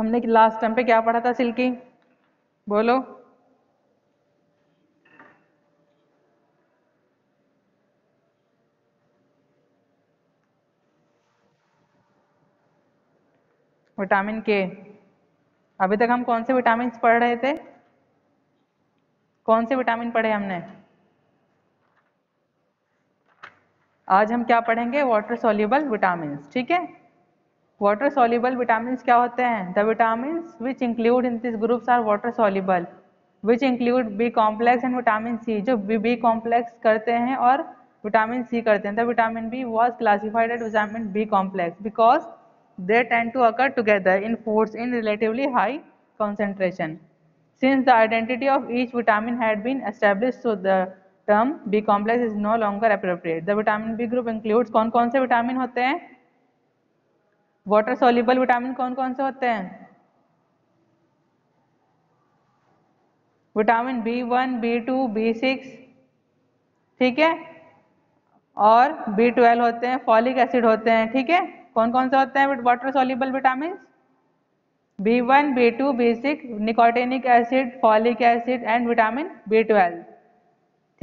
हमने last time पे क्या पढ़ा था सिल्की, बोलो। विटामिन के। अभी तक हम कौन से विटामिन पढ़ रहे थे? कौन से विटामिन पढ़े हमने? आज हम क्या पढ़ेंगे? Water soluble vitamin. ठीक है, वाटर सॉल्युबल विटामिन क्या होते हैं? The vitamin which include in this groups are water soluble which include B complex and vitamin C, जो बी कॉम्प्लेक्स करते हैं और विटामिन सी करते हैं। The vitamin B was classified at vitamin B complex because they tend to occur together in foods in relatively high concentration. Since the identity of each vitamin had been established, so the term B complex is no longer appropriate. The vitamin B group includes कौन कौन से vitamin होते हैं? Water soluble vitamin कौन कौन से होते हैं? विटामिन B1, B2, B6, ठीक है, और B12 होते हैं, फॉलिक एसिड होते हैं। ठीक है, कौन कौन से होते हैं water soluble vitamin? B1, B2, B6, nicotinic acid, folic acid and vitamin B12।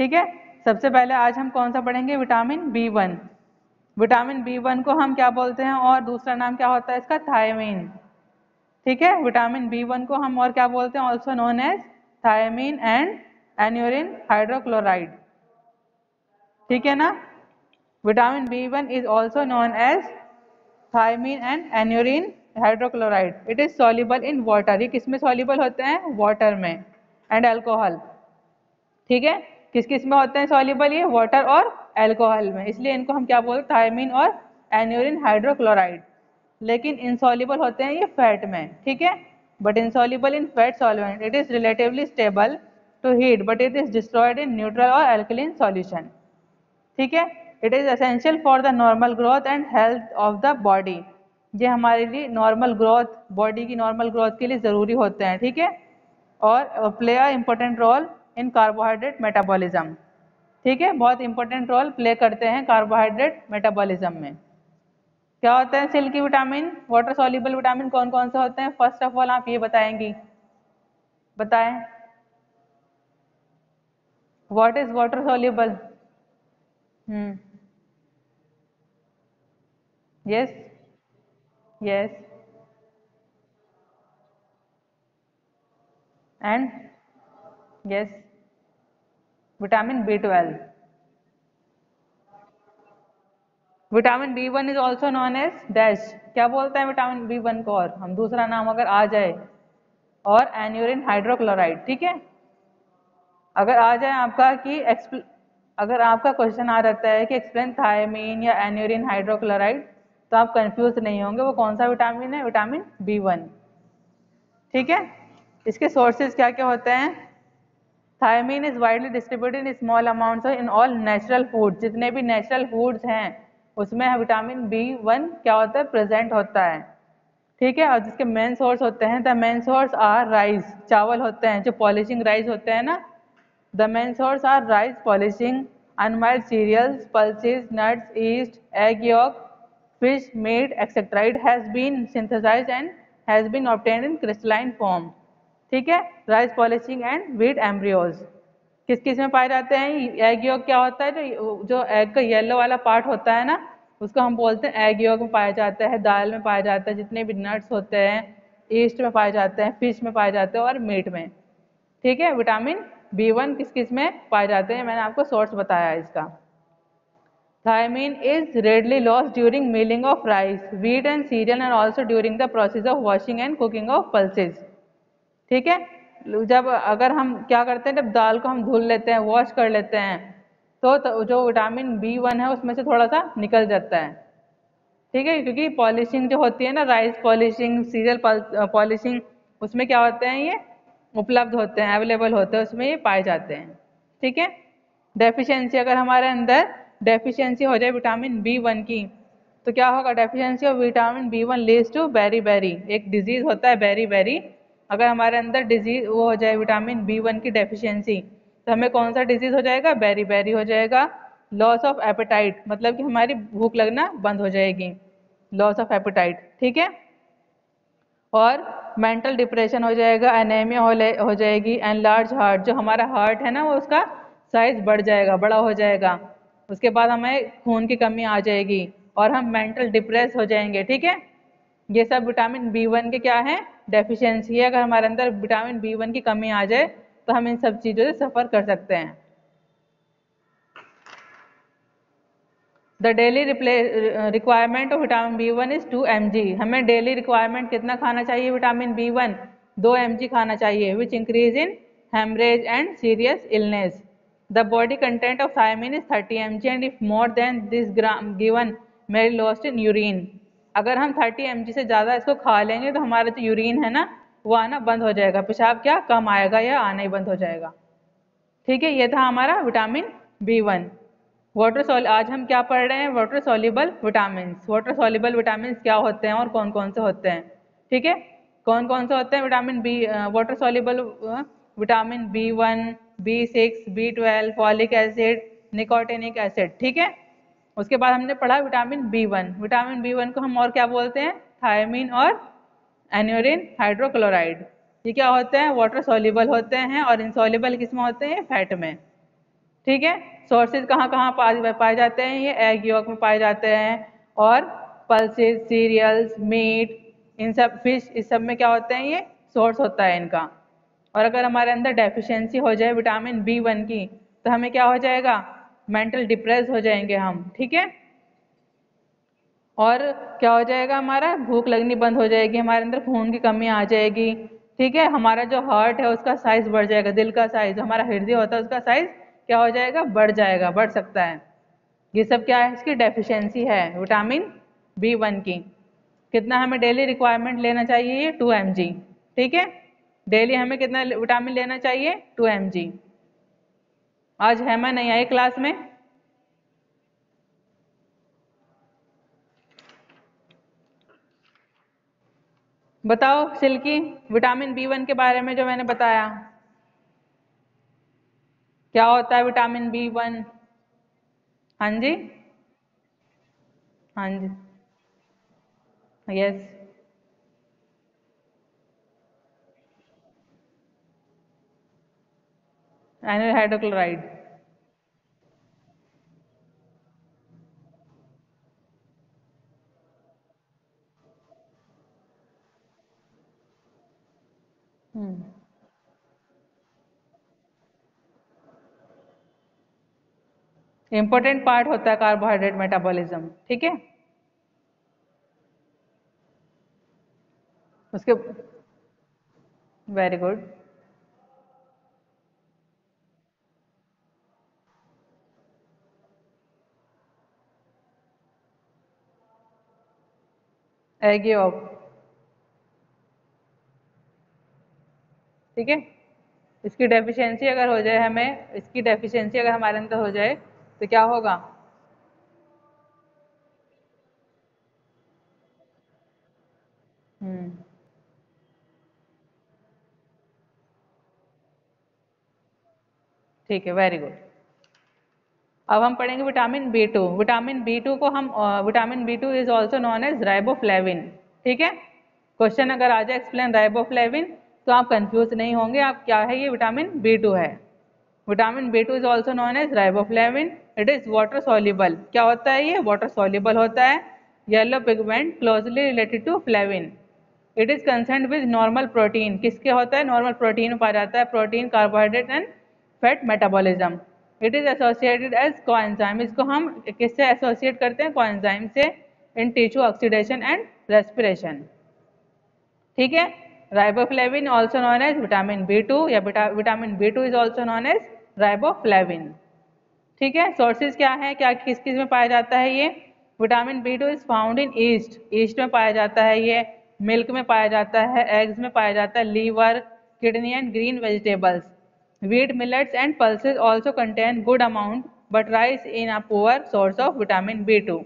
ठीक है, सबसे पहले आज हम कौन सा पढ़ेंगे? Vitamin B1। विटामिन B1 को हम क्या बोलते हैं और दूसरा नाम क्या होता है इसका? थायमीन। ठीक है, विटामिन B1 को हम और क्या बोलते हैं? Also known as thiamine and aneurin hydrochloride. ठीक है ना, vitamin B1 is also known as thiamine and aneurin hydrochloride. It is soluble in water. ये किस में सॉल्युबल होते हैं? वाटर में एंड अल्कोहल। ठीक है, किस किस में होते हैं सॉल्युबल? ये वाटर और अल्कोहल में, इसलिए इनको हम क्या बोलते हैं? थायमीन और एन्यूरिन हाइड्रोक्लोराइड। लेकिन इनसॉल्युबल होते हैं ये फैट में। ठीक है, but insoluble in fat solvent. It is relatively stable to heat but it is destroyed in neutral और अल्कलीन सॉल्यूशन। ठीक है, it is essential for the normal growth and health of the body. ये हमारे लिए normal growth, body की normal growth के लिए ज़रूरी होते हैं। ठीक है, और play a important role in carbohydrate metabolism. ठीक है, बहुत इंपॉर्टेंट रोल प्ले करते हैं कार्बोहाइड्रेट मेटाबॉलिज्म में। क्या होते हैं सिल्की विटामिन, वाटर सॉल्युबल विटामिन कौन कौन से होते हैं? फर्स्ट ऑफ ऑल आप ये बताएंगी, बताएं what is water soluble? Yes, yes, and yes, vitamin B12। Vitamin B1 is also known as dash. क्या बोलते हैं विटामिन B1 को? और हम दूसरा नाम अगर आ जाए, और एन्यूरिन हाइड्रोक्लोराइड। ठीक है, अगर आ जाए आपका कि अगर आपका क्वेश्चन आ रहता है कि एक्सप्लेन थायमीन या एन्यूरिन हाइड्रोक्लोराइड, तो आप कंफ्यूज नहीं होंगे वो कौन सा विटामिन है? Vitamin B1। ठीक है, इसके सोर्सेज क्या क्या होते हैं? Thiamine is widely distributed in small amounts in all natural food. जितने भी नेचुरल फूड्स हैं उसमें विटामिन B1 क्या होता है? प्रेजेंट होता है। ठीक है, और जिसके मेन सोर्स होते हैं, the main source are rice, चावल होते हैं जो पॉलिशिंग राइस होते हैं ना। The main source are rice, polishing, unmilled cereals, pulses, nuts, yeast, egg yolk, fish, meat, etc. It has been synthesized and has been obtained in crystalline form. ठीक है, rice polishing and wheat embryos किस किस में पाए जाते हैं? Egg yolk क्या होता है? जो एग का येलो वाला पार्ट होता है ना, उसको हम बोलते हैं एग yolk में पाया जाता है, दाल में पाया जाता है, जितने भी नट्स होते हैं, ईस्ट में पाए जाते हैं, फिश में पाए जाते हैं और मीट में। ठीक है, विटामिन B1 किस किस में पाए जाते हैं? मैंने आपको सोर्स बताया इसका। Thiamine is readily lost during milling of rice, wheat and cereal and also during the process of washing and cooking of pulses. ठीक है, जब अगर हम क्या करते हैं, जब दाल को हम धुल लेते हैं, वॉश कर लेते हैं, तो जो विटामिन B1 है उसमें से थोड़ा सा निकल जाता है। ठीक है, क्योंकि पॉलिशिंग जो होती है ना, राइस पॉलिशिंग, सीरियल पॉलिशिंग, उसमें क्या होते हैं? ये उपलब्ध होते हैं, अवेलेबल होते हैं, उसमें ये पाए जाते हैं। ठीक है, डेफिशिएंसी, अगर हमारे अंदर डेफिशिएंसी हो जाए विटामिन B1 की, तो क्या होगा? Deficiency of vitamin B1 leads to beriberi, एक डिजीज होता है बेरी बेरी। अगर हमारे अंदर डिजीज वो हो जाए विटामिन B1 की डेफिशिएंसी, तो हमें कौन सा डिजीज हो जाएगा? बेरी बेरी हो जाएगा। लॉस ऑफ एपेटाइट, मतलब कि हमारी भूख लगना बंद हो जाएगी, लॉस ऑफ एपेटाइट। ठीक है, और मेंटल डिप्रेशन हो जाएगा, एनीमिया हो जाएगी, एंड लार्ज हार्ट, जो हमारा हार्ट है ना वो उसका साइज बढ़ जाएगा, बड़ा हो जाएगा। उसके बाद हमें खून की कमी आ जाएगी और हम मेंटल डिप्रेस हो जाएंगे, ठीक है। ये सब विटामिन B1 के क्या है, डेफिशिएंसी है। अगर हमारे अंदर विटामिन B1 की कमी आ जाए तो हम इन सब चीज़ों से सफ़र कर सकते हैं। The daily requirement of vitamin B1 is 2 mg। हमें डेली रिक्वायरमेंट कितना खाना चाहिए विटामिन B1? 2 mg खाना चाहिए, which increase in haemorrhage and serious illness. The body content of thiamine is 30 mg and if more than this gram given may lost in urine. अगर हम 30 mg से ज़्यादा इसको खा लेंगे तो हमारा जो यूरिन है ना वो आना बंद हो जाएगा, पेशाब क्या कम आएगा या आना ही बंद हो जाएगा, ठीक है। ये था हमारा विटामिन B1। आज हम क्या पढ़ रहे हैं, water soluble vitamin. Water soluble vitamin क्या होते हैं और कौन कौन से होते हैं, ठीक है। कौन कौन से होते हैं vitamin B, water soluble vitamin B1, B6, B12, folic acid, nicotinic acid, ठीक है। उसके बाद हमने पढ़ा विटामिन B1। विटामिन B1 को हम और क्या बोलते हैं, थायमिन और एन्योरिन हाइड्रोक्लोराइड। ये क्या होते हैं, वाटर सॉल्युबल होते हैं और इनसॉल्युबल किसमें होते हैं, फैट में, ठीक है। सोर्सेज कहाँ कहाँ पाए जाते हैं, ये एग यॉक में पाए जाते हैं, और पल्सेस, सीरियल्स, मीट, इन सब, फिश, इस सब में क्या होते हैं, ये सोर्स होता है इनका। और अगर हमारे अंदर डेफिशिएंसी हो जाए विटामिन B1 की तो हमें क्या हो जाएगा, मेंटल डिप्रेस हो जाएंगे हम, ठीक है। और क्या हो जाएगा, हमारा भूख लगनी बंद हो जाएगी, हमारे अंदर खून की कमी आ जाएगी, ठीक है। हमारा जो हार्ट है उसका साइज बढ़ जाएगा, दिल का साइज, हमारा हृदय होता है उसका साइज क्या हो जाएगा, बढ़ जाएगा, बढ़ सकता है। ये सब क्या है, इसकी डेफिशिएंसी है विटामिन B1 की। कितना हमें डेली रिक्वायरमेंट लेना चाहिए, ये 2 mg, ठीक है। डेली हमें कितना विटामिन लेना चाहिए, 2 mg। आज हेमा नहीं आई क्लास में, बताओ सिल्की, विटामिन B1 के बारे में जो मैंने बताया, क्या होता है विटामिन B1? हाँ जी, हाँ जी, यस, एनिल हाइड्रोक्लोराइड। इंपॉर्टेंट पार्ट होता है कार्बोहाइड्रेट मेटाबॉलिज्म, ठीक है। उसके, वेरी गुड। एग यॉक, ठीक है। इसकी डेफिशिएंसी अगर हो जाए हमें, इसकी डेफिशिएंसी अगर हमारे अंदर हो जाए तो क्या होगा, हम्म, ठीक है, वेरी गुड। अब हम पढ़ेंगे विटामिन B2। विटामिन B2 को हम, vitamin B2 is also known as riboflavin, ठीक है। क्वेश्चन अगर आ जाए एक्सप्लेन राइबोफ्लेविन तो आप कंफ्यूज नहीं होंगे, आप क्या है, ये विटामिन B2 है। Vitamin B2 is also known as riboflavin, it is water soluble. क्या होता है ये, वाटर सॉल्युबल होता है। Yellow pigment closely related to flavin. It is concern with normal protein, किसके होता है, नॉर्मल प्रोटीन में पाया जाता है, protein, carbohydrate and fat metabolism. It is associated as coenzyme, इसको हम किससे एसोसिएट करते हैं, कोएंजाइम से, in tissue oxidation and respiration, ठीक है। Riboflavin also known as vitamin B2, या vitamin B2 is also known as riboflavin, ठीक है। सोर्सेज क्या है, क्या किस किस में पाया जाता है ये, vitamin B2 is found in east, east में पाया जाता है ये, मिल्क में पाया जाता है, एग्स में पाया जाता है, liver, kidney and green vegetables. Wheat, millets and pulses also contain good amount but rice in a poor source of vitamin B2,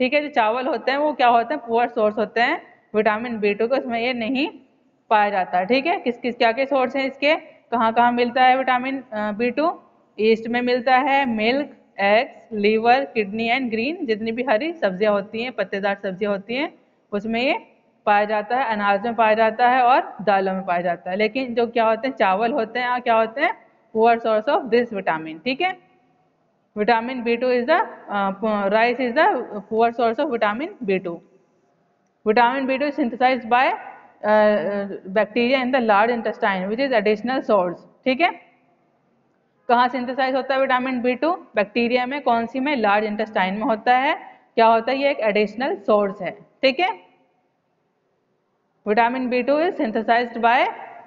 ठीक है। जो चावल होते हैं वो क्या होते हैं, पुअर सोर्स होते हैं विटामिन B2 को, इसमें ये नहीं पाया जाता, ठीक है। किस किस क्या के सोर्स हैं इसके, कहाँ कहाँ मिलता है विटामिन B2? ईस्ट में मिलता है, milk, eggs, liver, kidney and green, जितनी भी हरी सब्जियां होती हैं, पत्तेदार सब्जियां होती हैं, उसमें ये पाया जाता है, अनाज में पाया जाता है और दालों में पाया जाता है। लेकिन जो क्या होते हैं, चावल होते हैं, क्या होते हैं, poor source of this vitamin. ठीक है, vitamin B2 is the rice is the poor source of vitamin B2। Vitamin B2 is synthesized by bacteria in the large intestine which is additional source। ठीक है, कहाँ synthesise होता है vitamin B2? Bacteria में। कौन सी में? लार्ज इंटेस्टाइन में होता है। क्या होता है? ये एक एडिशनल सोर्स है। ठीक है, vitamin B2 is synthesised by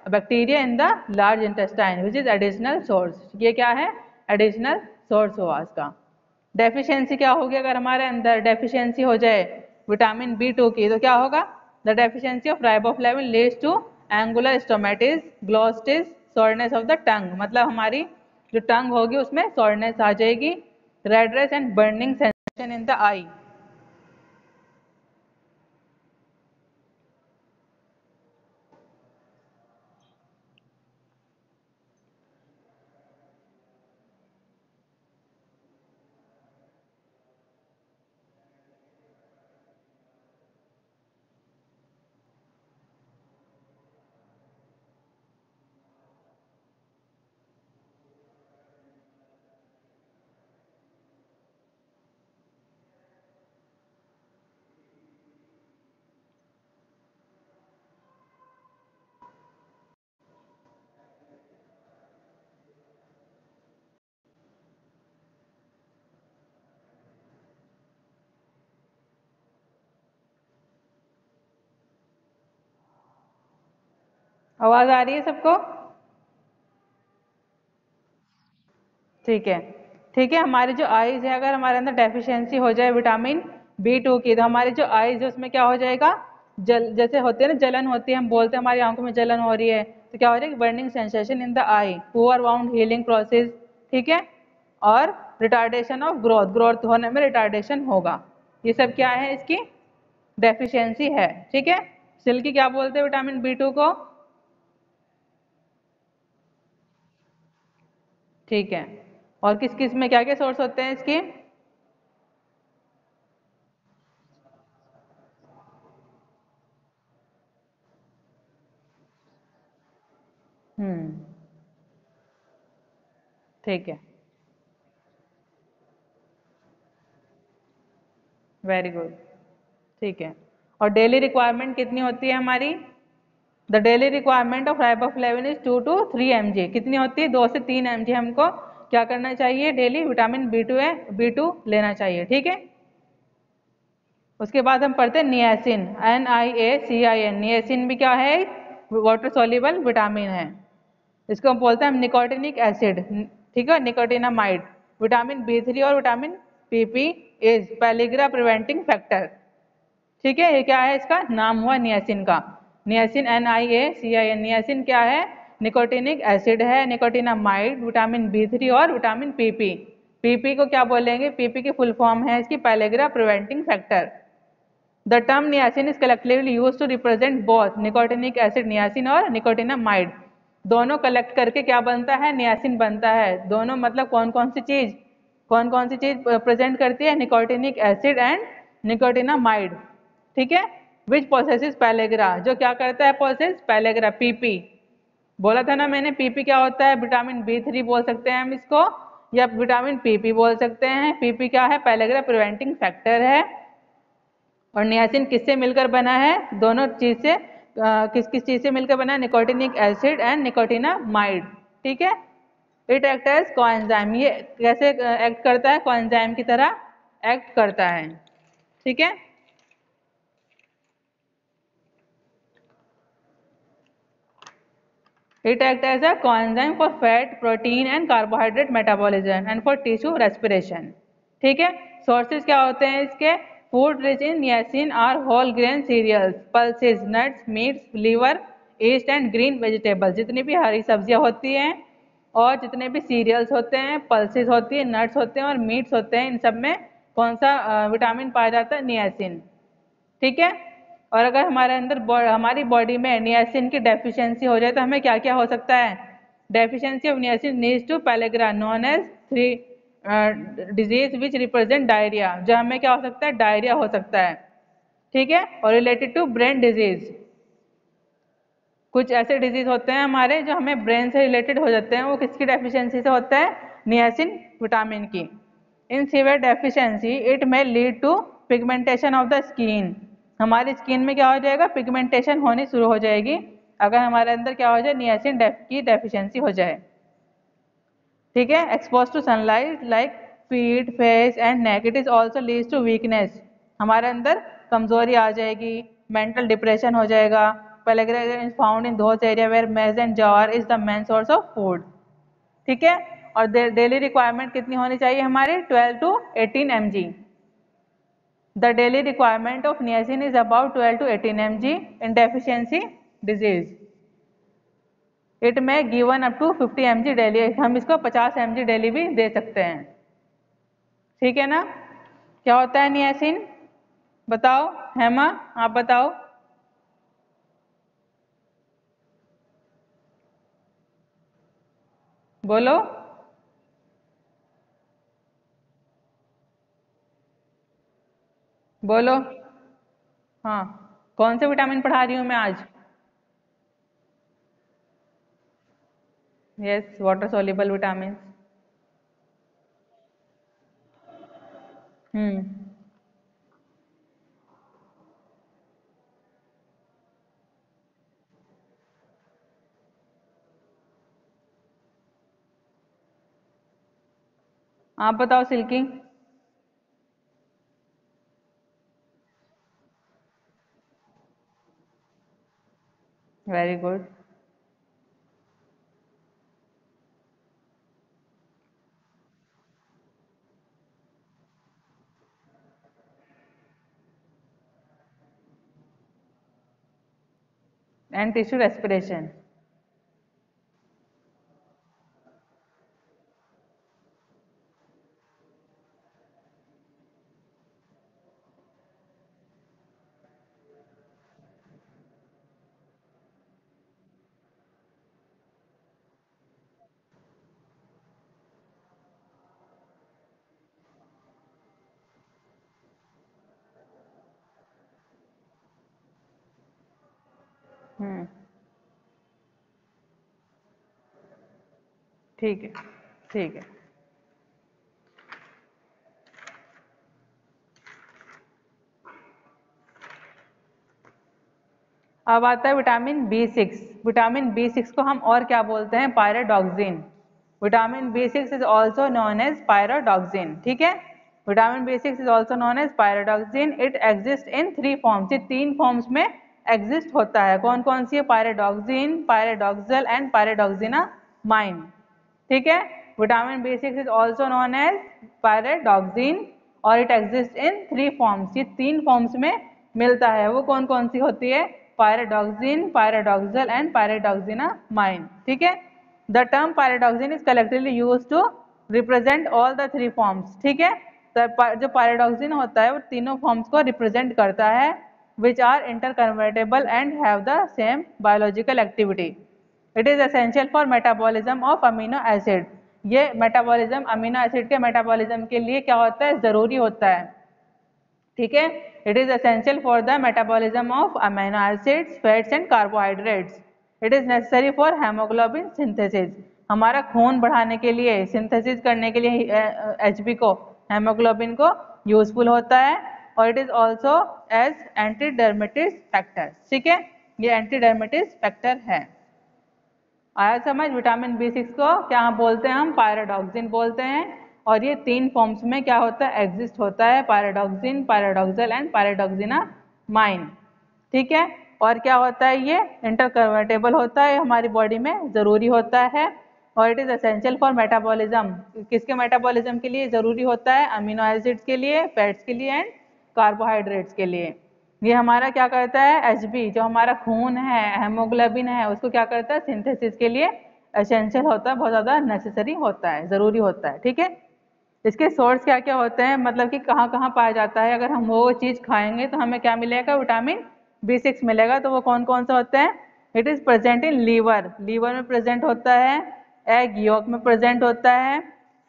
bacteria in the large intestine which is additional source. ये क्या है? एडिशनल सोर्स हुआ इसका। डेफिशिएंसी क्या होगी अगर हमारे अंदर डेफिशिएंसी हो जाए विटामिन B2 की, तो क्या होगा? The deficiency of riboflavin leads to angular stomatitis, glossitis, soreness of the tongue. मतलब हमारी जो टंग होगी उसमें सोरनेस आ जाएगी, redness and burning sensation in the eye. आवाज आ रही है सबको? ठीक है, ठीक है। हमारी जो आईज है, अगर हमारे अंदर डेफिशिएंसी हो जाए विटामिन B2 की, तो हमारी जो आईज है उसमें क्या हो जाएगा? जैसे होती है ना, जलन होती है, हम बोलते हैं हमारी आंखों में जलन हो रही है, तो क्या हो जाएगी? Burning sensation in the I, poor wound healing process. ठीक है, और रिटार्डेशन ऑफ ग्रोथ, ग्रोथ होने में रिटार्डेशन होगा। ये सब क्या है? इसकी डेफिशिएंसी है। ठीक है, सिल्की क्या बोलते हैं विटामिन B2 को? ठीक है, और किस किस में क्या क्या सोर्स होते हैं इसके? ठीक है, वेरी गुड। ठीक है, और डेली रिक्वायरमेंट कितनी होती है हमारी? The daily requirement of riboflavin is 2 to 3 mg। कितनी होती है? 2 से 3 mg हमको क्या करना चाहिए? डेली विटामिन B2 लेना चाहिए। ठीक है, उसके बाद हम पढ़ते हैं नियासिन, NIACIN। नियासिन भी क्या है? वाटर सोल्यूबल विटामिन है। इसको हम बोलते हैं हम निकोटिनिक एसिड। ठीक है, निकोटिनामाइड। विटामिन B3 और vitamin PP is pellagra preventing factor. ठीक है, ये क्या है? इसका नाम हुआ नियासिन का। Niacin NIACIN। नियासिन क्या है? निकोटिनिक एसिड है, निकोटिनामाइड, विटामिन B3 और विटामिन PP। PP को क्या बोलेंगे? PP की फुल फॉर्म है इसकी pellagra preventing factor. The term niacin is collectively use to represent both nicotinic acid niacin और निकोटिनामाइड। दोनों कलेक्ट करके क्या बनता है? नियासिन बनता है। दोनों मतलब कौन कौन सी चीज, कौन कौन सी चीज प्रेजेंट करती है? Nicotinic acid and nicotinamide. ठीक है, विच पोसेसिस पेलेग्रा, जो क्या करता है? Possess pellagra, PP। बोला था ना मैंने, PP क्या होता है? विटामिन B3 बोल सकते हैं हम इसको, या विटामिन PP बोल सकते हैं। PP क्या है? पेलेग्रा प्रिवेंटिंग फैक्टर है। और नियासिन किससे मिलकर बना है? दोनों चीज से, किस किस चीज से मिलकर बना है? Nicotinic acid and nicotinamide. ठीक है, इट एक्ट एज कोएंजाइम। ये कैसे एक्ट करता है? कोएंजाइम की तरह एक्ट करता है। ठीक है, it acts as a coenzyme for fat, protein and carbohydrate metabolism and for tissue respiration। ठीक है, सोर्सेज क्या होते हैं इसके? Food rich in niacin are whole grain cereals, pulses, nuts, meats, liver, yeast and green vegetables. जितनी भी हरी सब्जियां होती हैं और जितने भी सीरियल्स होते हैं, पल्सेस होती है, नट्स होते हैं और मीट्स होते हैं, इन सब में कौन सा विटामिन पाया जाता है? नियासिन। ठीक है, और अगर हमारे अंदर हमारी बॉडी में नियासिन की डेफिशिएंसी हो जाए तो हमें क्या क्या हो सकता है? Deficiency of niacin leads to pellagra known as 3 disease which represent diarrhoea. जो हमें क्या हो सकता है? डायरिया हो सकता है। ठीक है, और रिलेटेड टू ब्रेन डिजीज। कुछ ऐसे डिजीज होते हैं हमारे जो हमें ब्रेन से रिलेटेड हो जाते हैं, वो किसकी डेफिशिएंसी से होता है? नियासिन विटामिन की। In severe deficiency it may lead to pigmentation of the skin. हमारी स्किन में क्या हो जाएगा? पिगमेंटेशन होनी शुरू हो जाएगी अगर हमारे अंदर क्या हो जाए? नियासिन की डेफिशिएंसी हो जाए। ठीक है, expose to sunlight like feet, face and neck, it is also leads to weakness. हमारे अंदर कमजोरी आ जाएगी, मेंटल डिप्रेशन हो जाएगा। Pellagrin is found in those area where maize and jowar is the main source of food. ठीक है, और डेली रिक्वायरमेंट कितनी होनी चाहिए हमारी? 12 to 18 mg। The daily requirement of niacin is about 12 to 18 mg in deficiency disease. It may given up to 50 mg daily, हम इसको 50 mg daily भी दे सकते हैं। ठीक है ना? क्या होता है नियासिन? बताओ हेमा, आप बताओ। बोलो। बोलो। हाँ, कौन से विटामिन पढ़ा रही हूँ मैं आज? Yes, water soluble vitamin. हम्म। आप बताओ Silky. Very good. And tissue respiration. हम्म। ठीक है, ठीक है। अब आता है विटामिन B6। विटामिन B6 को हम और क्या बोलते हैं? Pyridoxine. Vitamin B6 is also known as pyridoxine. ठीक है, vitamin B6 is also known as pyridoxine. It exist in 3 forms. ये 3 फॉर्म्स में एग्जिस्ट होता है। कौन कौन सी है? Pyridoxine, pyridoxal and pyridoxamine. ठीक है, vitamin B6 is also known as pyridoxine और इट एग्जिस्ट इन 3 फॉर्म्स। ये 3 फॉर्म्स में मिलता है। वो कौन कौन सी होती है? Pyridoxine, pyridoxal and pyridoxamine. ठीक है, the term pyridoxine is collectively used to represent all the 3 forms. ठीक है, तो जो पायरोडॉक्सिन होता है वो तीनों फॉर्म्स को रिप्रेजेंट करता है, which are interconvertible and have the same biological activity. It is essential for metabolism of amino acid. ये मेटाबॉलिज्म, अमीनो एसिड के मेटाबॉलिज्म के लिए क्या होता है? जरूरी होता है। ठीक है, it is essential for the metabolism of amino acids, fats and carbohydrates. It is necessary for haemoglobin synthesis. हमारा खून बढ़ाने के लिए, सिंथेसिस करने के लिए एचबी को, हेमोग्लोबिन को यूजफुल होता है। और it is also as anti dermatitis factor. ठीक है, ये एंटी डर्मेटिस फैक्टर है। आया समझ? विटामिन B6 को क्या बोलते हैं? हम पायरोडॉक्सिन बोलते हैं। और ये 3 फॉर्म्स में क्या होता है? एग्जिस्ट होता है, पायरोडॉक्सिन, पायरोडॉक्सल एंड पायरोडॉक्सिनामाइन। ठीक है, और क्या होता है? ये इंटरकन्वर्टेबल होता है, हमारी बॉडी में जरूरी होता है। और it is essential for metabolism. किसके मेटाबॉलिज्म के लिए जरूरी होता है? अमीनो एसिड्स के लिए, फैट्स के लिए एंड कार्बोहाइड्रेट्स के लिए। ये हमारा क्या करता है? एचबी, जो हमारा खून है, हेमोग्लोबिन है, उसको क्या करता है? सिंथेसिस के लिए एसेंशियल होता है, बहुत ज़्यादा नेसेसरी होता है, ज़रूरी होता है। ठीक है, इसके सोर्स क्या क्या होते हैं, मतलब कि कहाँ कहाँ पाया जाता है? अगर हम वो चीज़ खाएंगे तो हमें क्या मिलेगा? विटामिन B6 मिलेगा। तो वो कौन कौन से होते हैं? It is present in liver. Liver में प्रेजेंट होता है, एग योक में प्रेजेंट होता है,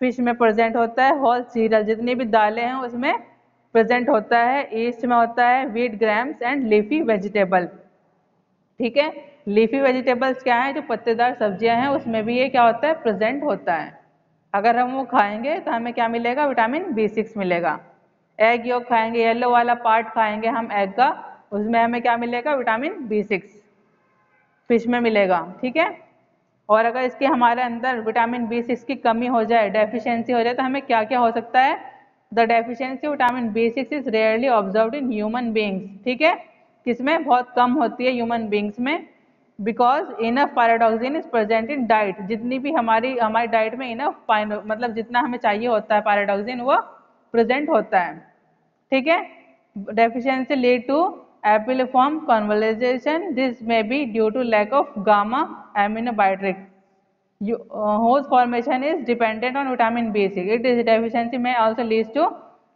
फिश में प्रेजेंट होता है, होल सीरियल जितनी भी दालें हैं उसमें प्रेजेंट होता है। ईस्ट में होता है wheat grams and leafy vegetable. ठीक है, लीफी वेजिटेबल्स क्या है, जो पत्तेदार सब्जियां हैं उसमें भी ये क्या होता है, प्रेजेंट होता है। अगर हम वो खाएंगे तो हमें क्या मिलेगा, विटामिन B6 मिलेगा। एग योग खाएंगे, येलो वाला पार्ट खाएंगे हम एग का, उसमें हमें क्या मिलेगा, विटामिन B6 फिश में मिलेगा। ठीक है, और अगर इसके हमारे अंदर विटामिन B6 की कमी हो जाए, डेफिशिएंसी हो जाए, तो हमें क्या क्या हो सकता है। The deficiency vitamin B6 is rarely observed in human beings. ठीक है, किसमें बहुत कम होती है, ह्यूमन बींग्स में। Because enough pyridoxine is present in diet, जितनी भी हमारी डाइट में इनफ मतलब जितना हमें चाहिए होता है पैराडॉक्सिन, वो प्रेजेंट होता है। ठीक है, deficiency lead to epileptiform convulsion, this may be due to lack of gamma aminobutyric whose formation is dependent on vitamin B6. It is deficiency may also lead to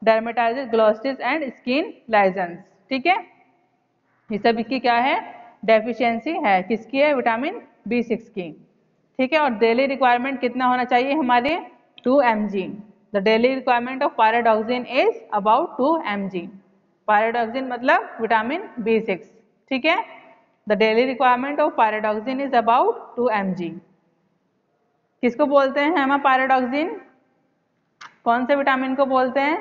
dermatitis, glosses and skin lesions. ठीक है, ये सब इसकी क्या है, deficiency है। किसकी है, विटामिन B6 की। ठीक है, और डेली रिक्वायरमेंट कितना होना चाहिए हमारे, 2 mg। The daily requirement of pyridoxine is about 2 mg। Pyridoxine मतलब विटामिन B6। ठीक है, the daily requirement of pyridoxine is about 2 mg। किसको बोलते हैं हेमा पैराडॉक्सिन, कौन से विटामिन को बोलते हैं,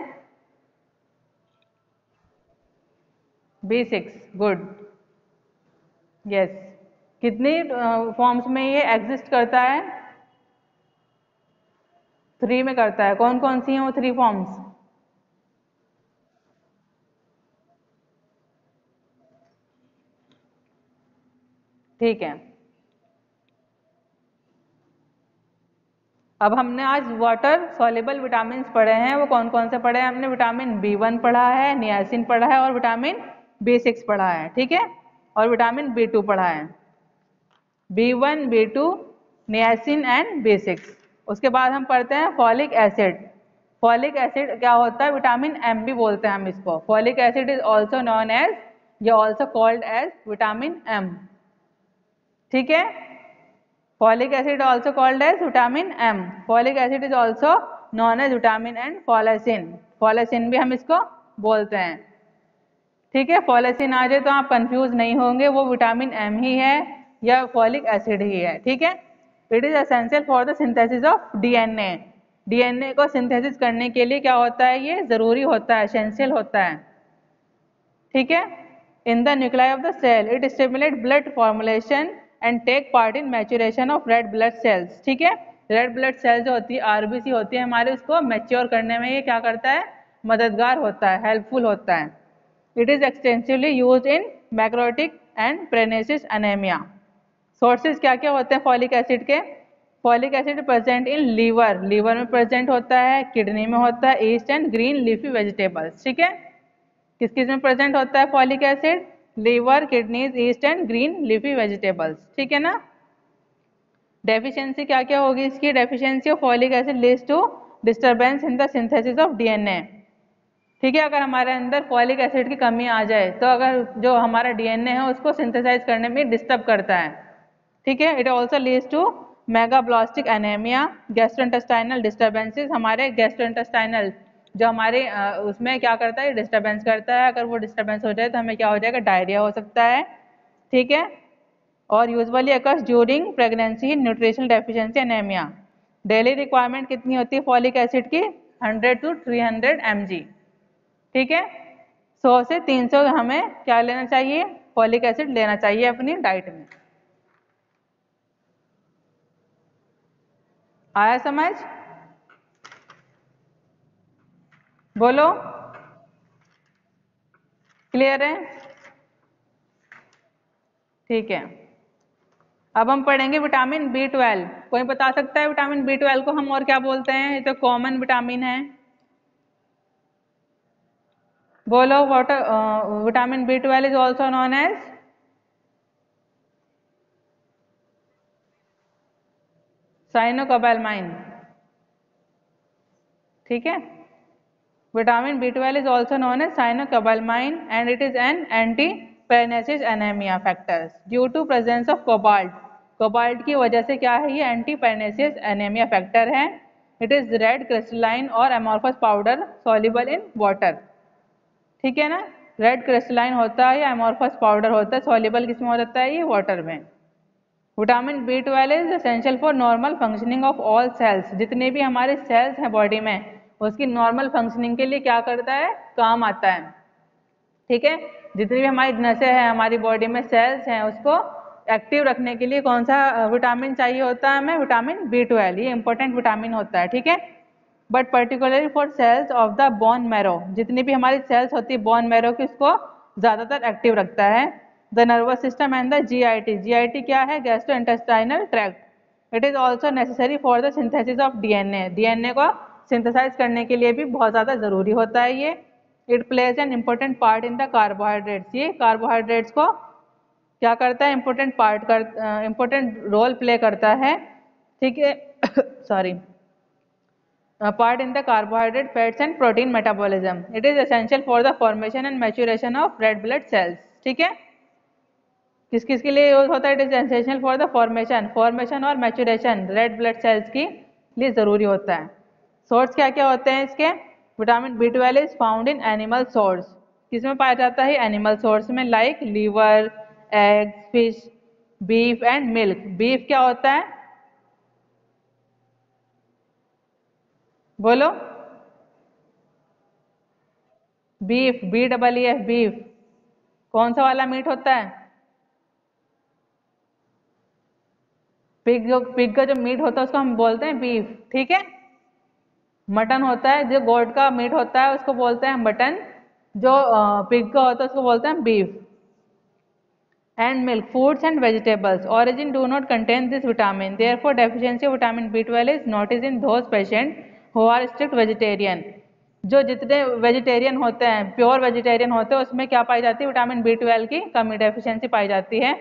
B6। Good, yes. कितनी फॉर्म्स में ये एग्जिस्ट करता है, 3 में करता है। कौन कौन सी हैं वो 3 फॉर्म्स, ठीक है। अब हमने आज वाटर सॉल्युबल विटामिन पढ़े हैं, वो कौन कौन से पढ़े हैं हमने, विटामिन B1 पढ़ा है, नियासिन पढ़ा है, और विटामिन B6 पढ़ा है। ठीक है, और विटामिन B2 पढ़ा है, B1, B2, niacin and B6। उसके बाद हम पढ़ते हैं फॉलिक एसिड। फॉलिक एसिड क्या होता है, विटामिन M भी बोलते हैं हम इसको। Folic acid is also known as, या also called as vitamin M। ठीक है, folic acid also called as vitamin M। folic acid is also known as vitamin and folacin। folacin भी हम इसको बोलते हैं। ठीक है, folacin आ जाए तो आप कंफ्यूज नहीं होंगे, वो विटामिन M ही है या फॉलिक एसिड ही है। ठीक है, it is essential for the synthesis of DNA। DNA को सिंथेसिस करने के लिए क्या होता है, ये जरूरी होता है, एसेंशियल होता है। ठीक है, in the nuclei of the cell it stimulate blood formulation and take part in maturation of red blood cells. ठीक है, रेड ब्लड सेल जो होती है, RBC होती है हमारे, उसको मैच्योर करने में ये क्या करता है, मददगार होता है, हेल्पफुल होता है। It is extensively used in macrocytic and pernicious anaemia. Sources क्या क्या होते हैं फॉलिक एसिड के, folic acid present in liver, liver में प्रेजेंट होता है, किडनी में होता है, yeast and green leafy vegetables. ठीक है, किस किस में प्रेजेंट होता है folic acid, liver, kidneys, yeast and green leafy vegetables. ठीक है ना। डेफिशिएंसी क्या क्या होगी इसकी, deficiency of folic acid leads to disturbance in the synthesis of DNA। ठीक है, अगर हमारे अंदर फॉलिक एसिड की कमी आ जाए तो अगर जो हमारा DNA है उसको सिंथेसाइज करने में डिस्टर्ब करता है। ठीक है, it also leads to megaloblastic anaemia, gastrointestinal disturbances, हमारे गैस्ट्रोइंटेस्टाइनल जो हमारे उसमें क्या करता है, डिस्टर्बेंस करता है। अगर वो डिस्टर्बेंस हो जाए तो हमें क्या हो जाएगा, डायरिया हो सकता है। ठीक है, और usually occurs during pregnancy, nutritional deficiency, anaemia. Daily requirement कितनी होती है फॉलिक एसिड की, 100 to 300 mg। ठीक है, 100 से 300 हमें क्या लेना चाहिए, फॉलिक एसिड लेना चाहिए अपनी डाइट में। आया समझ, बोलो, क्लियर है। ठीक है, अब हम पढ़ेंगे विटामिन B12। कोई बता सकता है विटामिन B12 को हम और क्या बोलते हैं, ये तो कॉमन विटामिन है। बोलो, water vitamin B12 is also known as cyanocobalamin. ठीक है, vitamin B12 is also known as cyanocobalamin and it is an anti-pernicious anemia factor due to presence of cobalt। Cobalt की वजह से क्या है, ये एंटी पेर्नेसियस एनीमिया फैक्टर है। It is red crystalline और amorphous powder soluble in water. ठीक है ना। रेड क्रिस्टलाइन होता है या एमोर्फस पाउडर होता है, सॉल्युबल किसमें हो जाता है, ये वाटर में। Vitamin B12 is essential for normal functioning of all cells, जितने भी हमारे सेल्स हैं बॉडी में उसकी नॉर्मल फंक्शनिंग के लिए क्या करता है, काम आता है। ठीक है, जितनी भी हमारी नसें हैं, हमारी बॉडी में सेल्स हैं, उसको एक्टिव रखने के लिए कौन सा विटामिन चाहिए होता है हमें, विटामिन B12। ये इंपॉर्टेंट विटामिन होता है। ठीक है, but particularly for cells of the bone marrow, जितनी भी हमारी सेल्स होती है बोन मैरो की, उसको ज़्यादातर एक्टिव रखता है। The nervous system and the GIT, GIT क्या है, gastro intestinal tract. It is also necessary for the synthesis of DNA, DNA को सिंथेसाइज करने के लिए भी बहुत ज़्यादा ज़रूरी होता है ये। It plays an important part in the carbohydrates, ये कार्बोहाइड्रेट्स को क्या करता है, इम्पोर्टेंट पार्ट कर इम्पोर्टेंट रोल प्ले करता है। ठीक है sorry, part in the carbohydrate, fats and protein metabolism. It is essential for the formation and maturation of red blood cells. ठीक है, किस किस के लिए यूज होता है, it is essential for the formation, formation और मैचुरेशन रेड ब्लड सेल्स की लिए जरूरी होता है। सोर्स क्या क्या होते हैं इसके, vitamin B12 is found in animal source, किसमें पाया जाता है, एनिमल सोर्स में, like liver, egg, fish, beef and milk. Beef क्या होता है, बोलो, बीफ, BEEF, बीफ। कौन सा वाला मीट होता है, पिग का जो मीट होता है उसको हम बोलते हैं बीफ। ठीक है, मटन होता है, जो गोट का मीट होता है उसको बोलते हैं मटन, जो पिग का होता है उसको बोलते हैं beef. And milk, foods and vegetables origin do not contain this vitamin, therefore deficiency of vitamin B12 is noticed in those patient who are strict vegetarian। जो जितने वेजिटेरियन होते हैं, प्योर वेजिटेरियन होते हैं, उसमें क्या पाई जाती है, विटामिन B12 की कमी, डेफिशिएंसी पाई जाती है।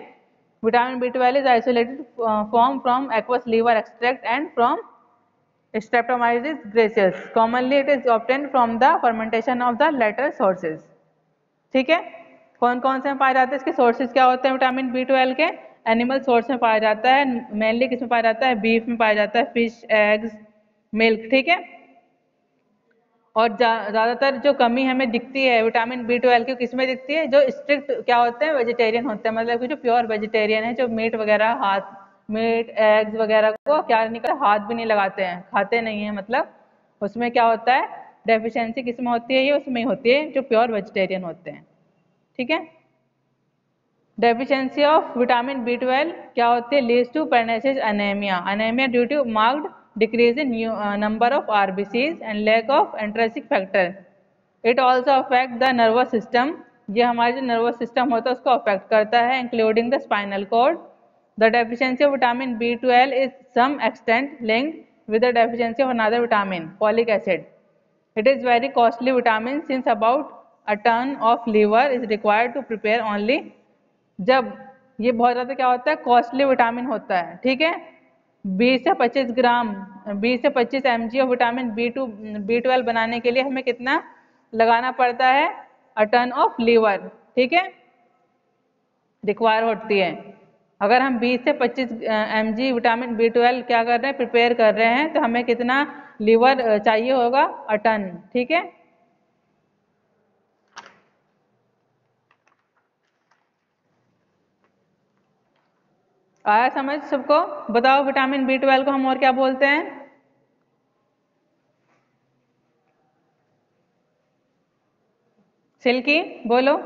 Vitamin B12 is isolated form from aqueous liver extract and from Streptomyces gracious, commonly it is obtained from the fermentation of the latter sources। ठीक है, कौन कौन से में पाए जाते हैं, इसके सोर्सेज क्या होते हैं विटामिन B12 के, एनिमल सोर्स में पाया जाता है, मेनली किस में पाया जाता है, बीफ में पाया जाता है, फिश, एग्स, मिल्क। ठीक है, और ज़्यादातर जो कमी हमें दिखती है विटामिन B12 की, किस में दिखती है, जो स्ट्रिक्ट क्या होते हैं, वेजिटेरियन होते हैं, मतलब कि जो प्योर वेजिटेरियन है, जो मीट वगैरह, मीट एग्स वगैरह को क्या नहीं करते, हाथ भी नहीं लगाते हैं, खाते नहीं है, मतलब उसमें क्या होता है, डेफिशिएंसी किस में होती है, ये उसमें होती है जो प्योर वेजिटेरियन होते हैं। ठीक है, डेफिशिएंसी ऑफ विटामिन B12 क्या होती है, leads to pernicious anaemia, anaemia due to marked decrease in number of RBCs and lack of intrinsic factor. It also affect the nervous system, ये हमारे जो नर्वस सिस्टम होता है उसको अफेक्ट करता है, including the spinal cord. The deficiency of vitamin B12 is some extent linked with the deficiency of another vitamin, folic acid. It is very costly vitamin since about a ton of liver is required to prepare only, जब ये बहुत ज़्यादा क्या होता है, costly vitamin होता है। ठीक है, 20 से 25 ग्राम, 20 से 25 mg ऑफ विटामिन B12 बनाने के लिए हमें कितना लगाना पड़ता है, अ टन ऑफ लीवर। ठीक है, रिक्वायर होती है। अगर हम 20 से 25 mg विटामिन B12 क्या कर रहे हैं, प्रिपेयर कर रहे हैं, तो हमें कितना लीवर चाहिए होगा, अ टन। ठीक है, आया समझ सबको, बताओ विटामिन B12 को हम और क्या बोलते हैं, सिल्की, बोलो,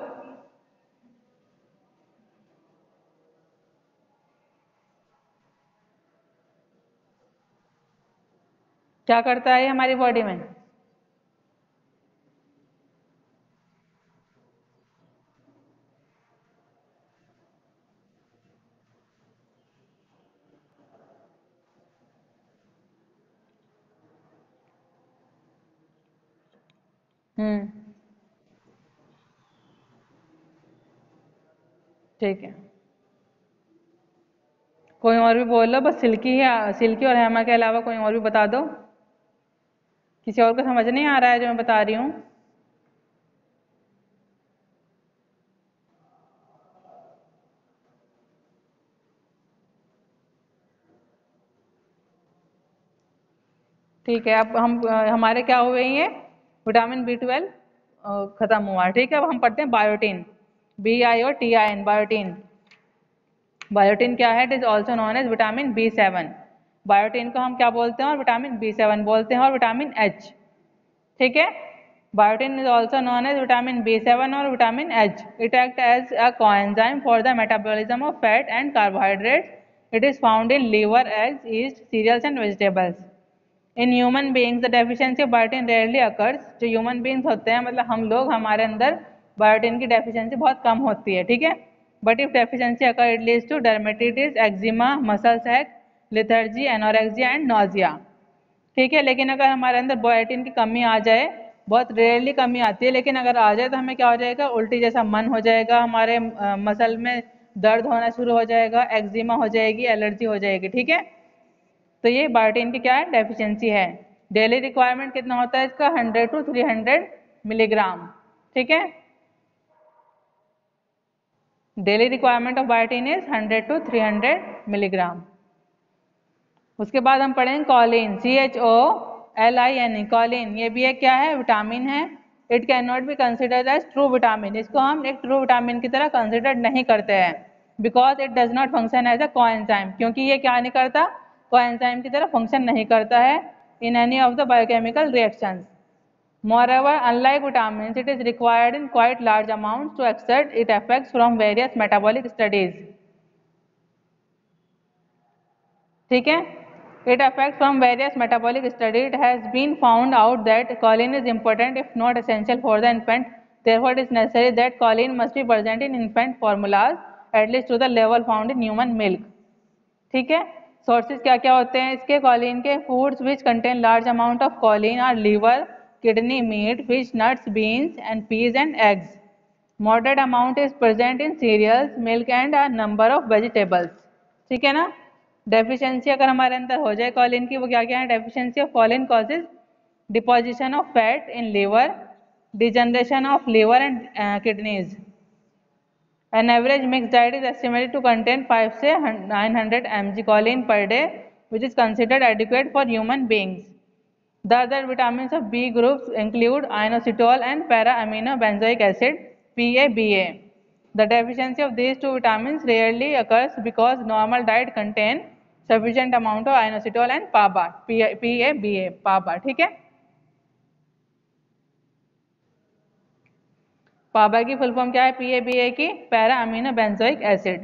क्या करता है हमारी बॉडी में। हम्म, ठीक है, कोई और भी बोल लो, बस सिल्की है, सिल्की और हेमा के अलावा कोई और भी बता दो, किसी और को समझ नहीं आ रहा है जो मैं बता रही हूँ। ठीक है, अब हम हमारे क्या हुए ये विटामिन B12 खत्म हुआ, ठीक है। अब हम पढ़ते हैं बायोटीन, BIOTIN, बायोटीन। बायोटीन क्या है? It is also known as vitamin B7। Biotin को हम क्या बोलते हैं? और विटामिन B7 बोलते हैं, और विटामिन H, ठीक है। Biotin is also known as vitamin B7 और vitamin H। It act as a coenzyme for the metabolism of fat and carbohydrates. It is found in liver, eggs, yeast, cereals and vegetables. In human beings the deficiency of biotin rarely occurs. जो human beings होते हैं, मतलब हम लोग, हमारे अंदर biotin की deficiency बहुत कम होती है, ठीक है। But if deficiency occur it leads to dermatitis, eczema, muscle ache, lethargy, anorexia and nausea, ठीक है। लेकिन अगर हमारे अंदर बायोटीन की कमी आ जाए, बहुत रेयरली कमी आती है, लेकिन अगर आ जाए तो हमें क्या हो जाएगा? उल्टी जैसा मन हो जाएगा, हमारे मसल में दर्द होना शुरू हो जाएगा, एक्जिमा हो जाएगी, एलर्जी हो जाएगी, ठीक है। तो ये बायोटीन की क्या है? डेफिशिएंसी है। डेली रिक्वायरमेंट कितना होता है इसका? 100 to 300 मिलीग्राम, ठीक है। Daily requirement of biotin is 100 to 300 milligram. उसके बाद हम पढ़ेंगे कॉलिन, CHOLIN, कॉलिन। ये भी एक क्या है? विटामिन है। It can not be considered as true vitamin. इसको हम एक ट्रू विटामिन की तरह कंसिडर नहीं करते हैं, because it does not function as a coenzyme, क्योंकि ये क्या नहीं करता? कोएंजाइम की तरह फंक्शन नहीं करता है in any of the biochemical reactions. Moreover, unlike vitamins, it is required in quite large amounts to exert its effects from various metabolic studies. ठीक है। It affects from various metabolic studies. It has been found out that choline is important if not essential for the infant. Therefore, it is necessary that choline must be present in infant formulas at least to the level found in human milk. ठीक है। Sources क्या क्या होते हैं इसके? Choline के foods which contain large amount of choline are liver, kidney, meat, fish, nuts, beans and peas and eggs. Moderate amount is present in cereals, milk and a number of vegetables, ठीक है ना। Deficiency अगर हमारे अंदर हो जाए Colin की, वो क्या क्या है? Deficiency of choline causes deposition of fat in liver, degeneration of liver and kidneys. An average mixed diet is estimated to contain 5 से 900 mg choline per day, which is considered adequate for human beings. The other vitamins of B groups include inositol and para-amino-benzoic acid (PABA). The deficiency of these two vitamins rarely occurs because normal diet contain sufficient amount of inositol and PABA, PABA, ठीक है। पाबा की full form क्या है? PABA की, para amino benzoic acid,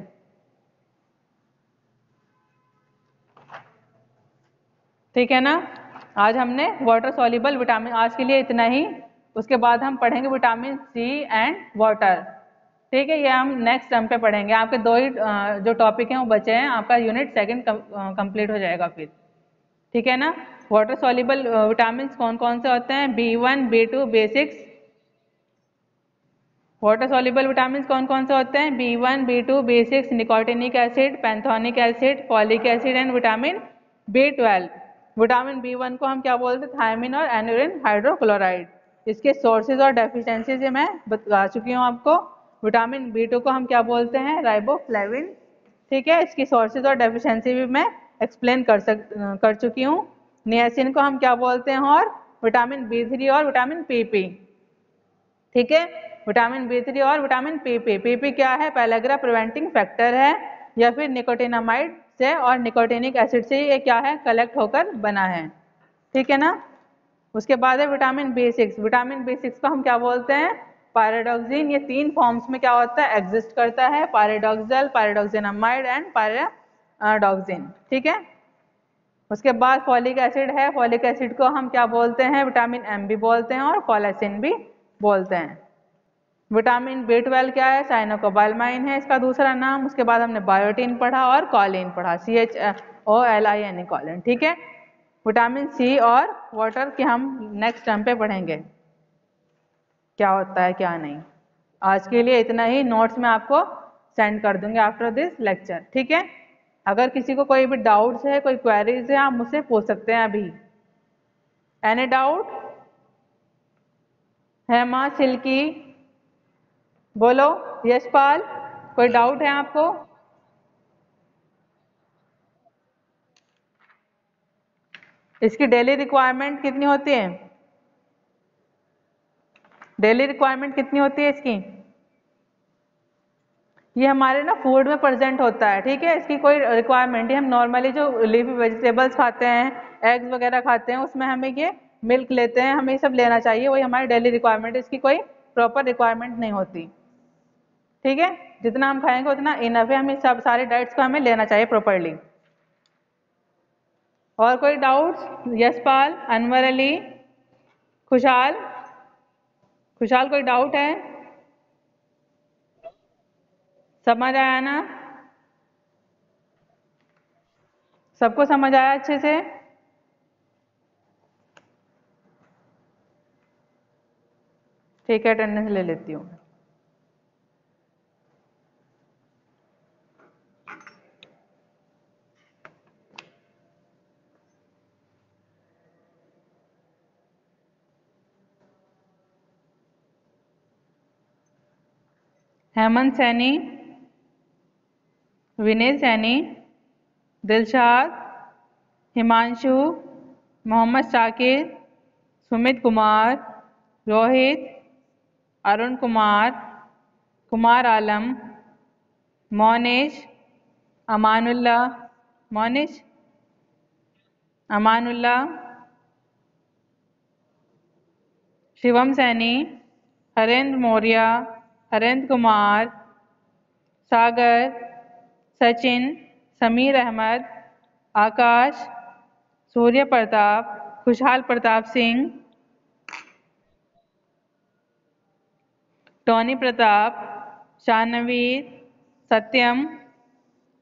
ठीक है ना। आज हमने वाटर सॉल्युबल विटामिन, आज के लिए इतना ही। उसके बाद हम पढ़ेंगे विटामिन C एंड वाटर, ठीक है। ये हम नेक्स्ट टर्म पे पढ़ेंगे। आपके दो ही जो टॉपिक हैं वो बचे हैं, आपका यूनिट सेकंड कंप्लीट हो जाएगा फिर, ठीक है ना। वाटर सॉल्युबल विटामिन कौन कौन से होते हैं? B1, B2, B6। Water soluble vitamin कौन कौन से होते हैं? B1, B2, B6, nicotinic acid, pantothenic acid, folic acid and vitamin B12। Vitamin B1 को हम क्या बोलते हैं? थायमिन और एन्यूरिन हाइड्रोक्लोराइड। इसके सोर्सेज और डेफिशिएंसीज मैं बता चुकी हूँ आपको। विटामिन B2 को हम क्या बोलते हैं? राइबोफ्लेविन, ठीक है। इसकी सोर्सेज और डेफिशिएंसी भी मैं एक्सप्लेन कर चुकी हूँ। नियासिन को हम क्या बोलते हैं? और विटामिन B3 और विटामिन PP, ठीक है। विटामिन B3 और विटामिन PP। PP क्या है? पेलेग्रा प्रिवेंटिंग फैक्टर है, या फिर निकोटिनामाइड से और निकोटिनिक एसिड से ये क्या है? कलेक्ट होकर बना है, ठीक है ना। उसके बाद है विटामिन B6। विटामिन B6 को हम क्या बोलते हैं? पायरिडॉक्सिन। ये तीन फॉर्म्स में क्या होता है? एग्जिस्ट करता है, पायरिडॉक्सल, पायरिडॉक्सिनामाइड एंड पायरिडॉक्सिन, ठीक है। उसके बाद फॉलिक एसिड है। फॉलिक एसिड को हम क्या बोलते हैं? विटामिन M भी बोलते हैं और फॉलेसिन भी बोलते हैं। विटामिन B12 क्या है? साइनोकोबालमाइन है इसका दूसरा नाम। उसके बाद हमने बायोटीन पढ़ा और कॉलिन पढ़ा, CHOLIN, कॉलिन, ठीक है। विटामिन C और वाटर की हम नेक्स्ट टर्म पे पढ़ेंगे क्या होता है क्या नहीं। आज के लिए इतना ही। नोट्स में आपको सेंड कर दूंगी आफ्टर दिस लेक्चर, ठीक है। अगर किसी को कोई भी डाउट्स है, कोई क्वेरीज है, आप मुझसे पूछ सकते हैं अभी। Any doubt? हेमा, सिल्की, बोलो। यशपाल, कोई डाउट है आपको? इसकी डेली रिक्वायरमेंट कितनी होती है? डेली रिक्वायरमेंट कितनी होती है इसकी? ये हमारे ना फूड में प्रेजेंट होता है, ठीक है। इसकी कोई रिक्वायरमेंट ही, हम नॉर्मली जो लीफी वेजिटेबल्स खाते हैं, एग्स वगैरह खाते हैं, उसमें हमें ये मिल्क लेते हैं, हमें ये सब लेना चाहिए, वही हमारी डेली रिक्वायरमेंट है। इसकी कोई प्रॉपर रिक्वायरमेंट नहीं होती, ठीक है। जितना हम खाएंगे उतना इनफ है, हमें सब सारी डाइट्स को हमें लेना चाहिए प्रॉपरली। और कोई डाउट्स? यशपाल, अनवर अली, खुशहाल, खुशहाल कोई डाउट है? समझ आया ना? सबको समझ आया अच्छे से? ठीक है, अटेंडेंस ले लेती हूँ। हेमंत सैनी, विनय सैनी, दिलशाद, हिमांशु, मोहम्मद शाकिर, सुमित कुमार, रोहित, अरुण कुमार, कुमार आलम, मोनिश, अमानुल्ला, मोनिश, अमानुल्ला, शिवम सैनी, हरेंद्र मौर्य, हरेंद्र कुमार, सागर, सचिन, समीर अहमद, आकाश, सूर्य प्रताप, खुशहाल प्रताप सिंह, टोनी प्रताप, शानवीर, सत्यम,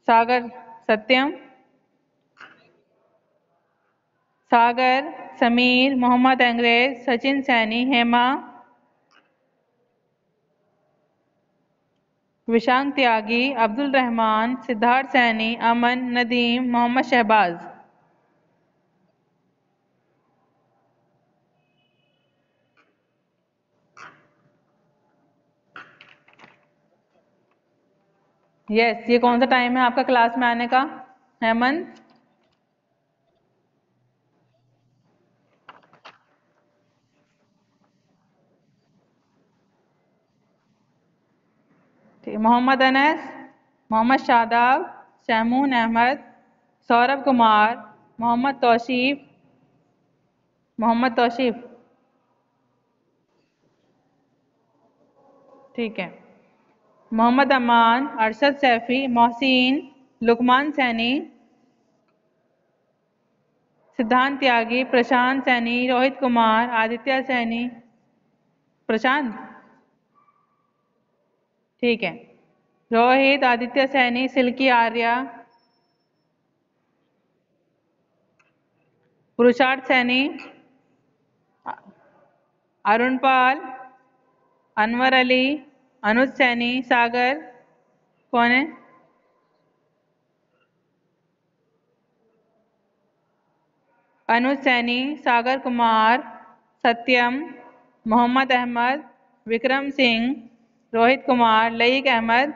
सागर, सत्यम, सागर, समीर, मोहम्मद अंग्रेज, सचिन सैनी, हेमा, विशांक त्यागी, अब्दुल रहमान, सिद्धार्थ सैनी, अमन, नदीम, मोहम्मद शहबाज। यस, ये कौन सा टाइम है आपका क्लास में आने का हेमंत? मोहम्मद अनस, मोहम्मद शादाब, शहमून अहमद, सौरभ कुमार, मोहम्मद तौसीफ, मोहम्मद तौसीफ, ठीक है। मोहम्मद अमान, अरशद सैफी, मोहसिन, लुकमान सैनी, सिद्धांत त्यागी, प्रशांत सैनी, रोहित कुमार, आदित्य सैनी, प्रशांत, ठीक है। रोहित, आदित्य सैनी, सिल्की आर्या, पुरुषार्थ सैनी, अरुण पाल, अनवर अली, अनुज सैनी, सागर, कौन है? अनुज सैनी, सागर कुमार, सत्यम, मोहम्मद अहमद, विक्रम सिंह, रोहित कुमार, लईक अहमद,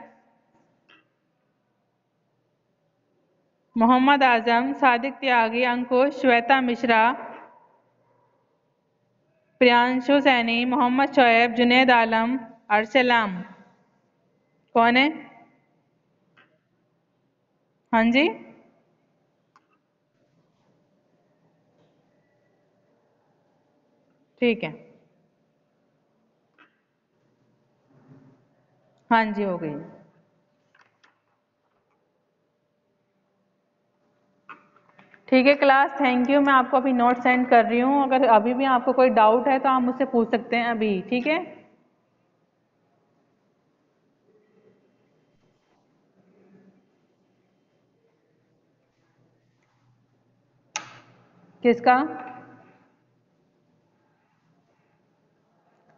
मोहम्मद आजम, सादिक त्यागी, अंकुश, श्वेता मिश्रा, प्रियांशु सैनी, मोहम्मद शोएब, जुनेद आलम, अरसलाम, कौन है? हाँ जी, ठीक है। हाँ जी, हो गई। ठीक है क्लास, थैंक यू। मैं आपको अभी नोट सेंड कर रही हूँ, अगर अभी भी आपको कोई डाउट है तो आप मुझसे पूछ सकते हैं अभी, ठीक है। किसका?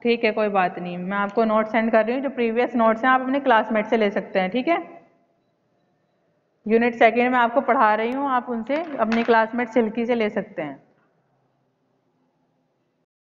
ठीक है, कोई बात नहीं, मैं आपको नोट सेंड कर रही हूँ। जो प्रीवियस नोट्स हैं आप अपने क्लासमेट से ले सकते हैं, ठीक है। यूनिट सेकेंड में आपको पढ़ा रही हूँ, आप उनसे अपनी क्लासमेट सिल्की से ले सकते हैं।